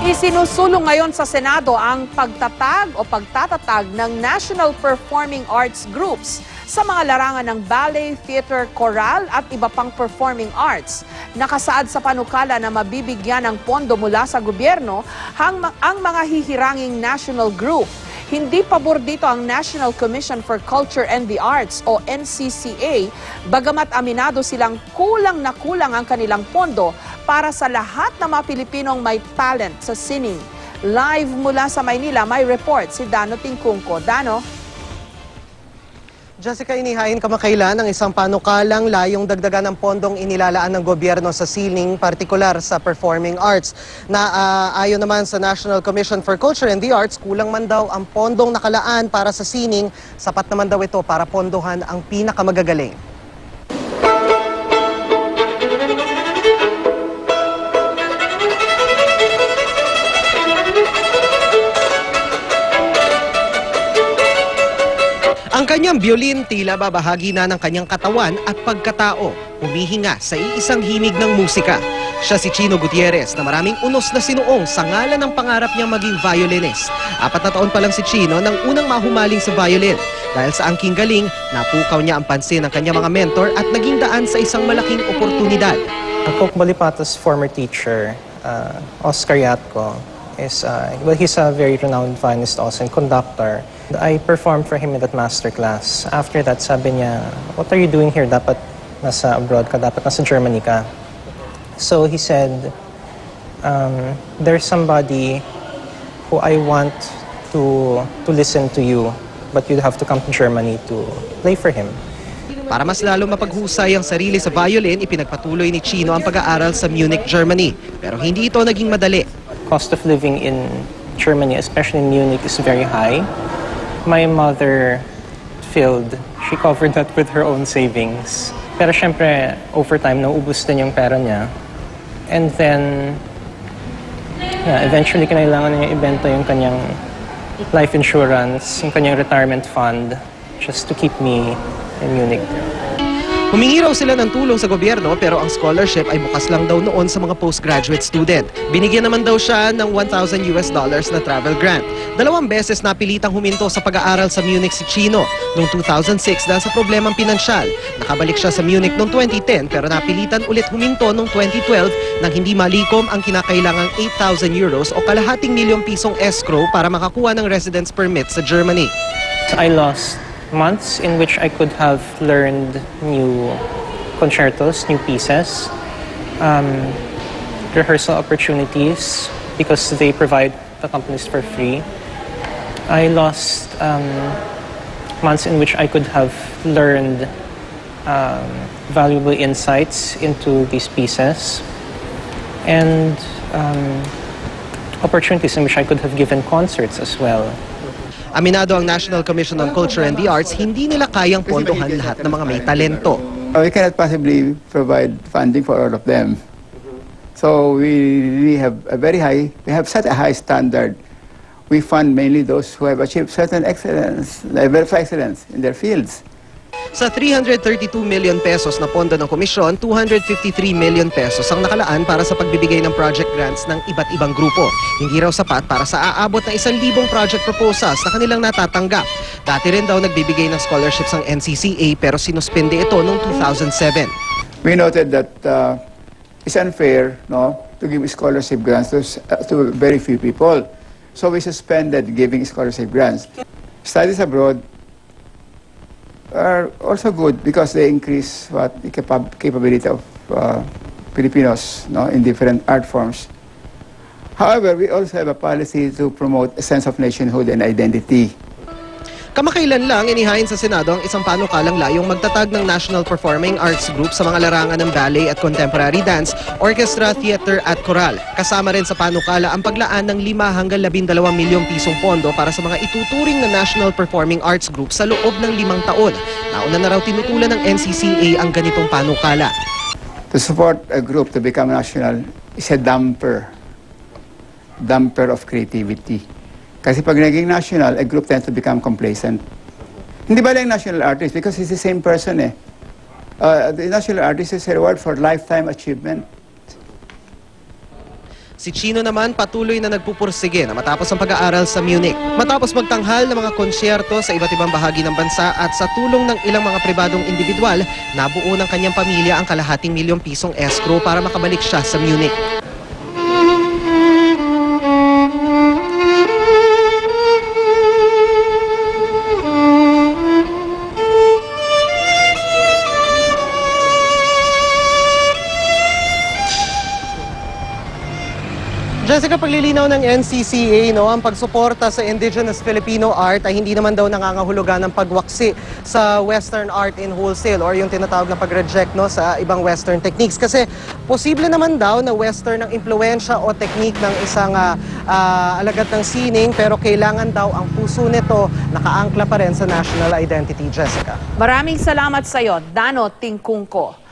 Isinusulong ngayon sa Senado ang pagtatatag ng National Performing Arts Groups sa mga larangan ng ballet, theater, choral at iba pang performing arts. Nakasaad sa panukala na mabibigyan ng pondo mula sa gobyerno ang mga hihiranging national group. Hindi pabor dito ang National Commission for Culture and the Arts o NCCA, bagamat aminado silang kulang na kulang ang kanilang pondo para sa lahat ng mga Pilipinong may talent sa sining. Live mula sa Maynila, may report si Dano Tingkungko. Dano? Jessica, inihain kamakailan ng isang panukalang layong dagdagan ng pondong inilalaan ng gobyerno sa sining, partikular sa performing arts. Na ayon naman sa National Commission for Culture and the Arts, kulang man daw ang pondong nakalaan para sa sining, sapat naman daw ito para pondohan ang pinakamagagaling. Ang kanyang violin tila babahagi na ng kanyang katawan at pagkatao, humihinga sa iisang himig ng musika. Siya si Chino Gutierrez na maraming unos na sinuong sa ngalan ng pangarap niyang maging violinist. 4 na taon pa lang si Chino nang unang mahumaling sa violin. Dahil sa angking galing, napukaw niya ang pansin ng kanyang mga mentor at naging daan sa isang malaking oportunidad. Coke Balipato's former teacher, Oscar Yatco, is he's a very renowned violinist also and conductor. I performed for him in that masterclass. After that, sabi niya, "What are you doing here? Dapat nasa abroad ka, dapat nasa Germany ka." So he said, "There's somebody who I want to listen to you, but you'd have to come to Germany to play for him." Para mas lalo mapaghusay ang sarili sa violin, ipinagpatuloy ni Chino ang pag-aaral sa Munich, Germany. Pero hindi ito naging madali. Cost of living in Germany, especially in Munich, is very high. My mother she covered that with her own savings. Pero syempre, over time, nauubos din yung pera niya. And then, eventually, kinailangan niya ibenta yung kanyang life insurance, yung kanyang retirement fund, just to keep me in Munich. Humingi raw sila ng tulong sa gobyerno pero ang scholarship ay bukas lang daw noon sa mga postgraduate student. Binigyan naman daw siya ng $1,000 na travel grant. 2 beses napilitang huminto sa pag-aaral sa Munich si Chino. Noong 2006 dahil sa problemang pinansyal. Nakabalik siya sa Munich noong 2010 pero napilitan ulit huminto noong 2012 nang hindi malikom ang kinakailangang €8,000 o kalahating milyong pisong escrow para makakuha ng residence permit sa Germany. I lost months in which I could have learned new concertos, new pieces, rehearsal opportunities because they provide the companies for free. I lost months in which I could have learned valuable insights into these pieces and opportunities in which I could have given concerts as well. Aminado ang National Commission on Culture and the Arts, hindi nila kayang pondohan lahat ng mga may talento. We cannot possibly provide funding for all of them. So we have set a high standard. We fund mainly those who have achieved certain excellence, level of excellence in their fields. Sa 332 million pesos na pondo ng komisyon, 253 million pesos ang nakalaan para sa pagbibigay ng project grants ng iba't ibang grupo. Hindi raw sapat para sa aabot na 1,000 project proposals na kanilang natatanggap. Dati rin daw nagbibigay ng scholarships ang NCCA pero sinuspende ito noong 2007. We noted that it's unfair, to give scholarship grants to very few people. So we suspended giving scholarship grants. Studies abroad are also good because they increase the capability of Filipinos in different art forms. However, we also have a policy to promote a sense of nationhood and identity. Kamakailan lang inihain sa Senado ang isang panukalang layong magtatag ng National Performing Arts Group sa mga larangan ng ballet at contemporary dance, orchestra, theater at choral. Kasama rin sa panukala ang paglaan ng 5 hanggang 12 milyong pisong pondo para sa mga ituturing na National Performing Arts Group sa loob ng 5 taon. Nauna na raw tinutulan ng NCCA ang ganitong panukala. To support a group to become national is a damper of creativity. Kasi pag naging national, a group tends to become complacent. Hindi ba lang national artist? Because it's the same person eh. The national artist is a reward for lifetime achievement. Si Chino naman patuloy na nagpupursige na matapos ang pag-aaral sa Munich. Matapos magtanghal ng mga konsyerto sa iba't ibang bahagi ng bansa at sa tulong ng ilang mga pribadong individual, nabuo ng kanyang pamilya ang kalahating milyong pisong escrow para makabalik siya sa Munich. Jessica, paglilinaw ng NCCA, ang pagsuporta sa indigenous Filipino art ay hindi naman daw nangangahulugan ng pagwaksi sa Western art in wholesale or yung tinatawag na pag-reject sa ibang Western techniques. Kasi posible naman daw na Western ang impluensya o technique ng isang alagad ng sining, pero kailangan daw ang puso nito nakaangkla pa rin sa national identity. Jessica. Maraming salamat sa iyo, Dano Tingkungko.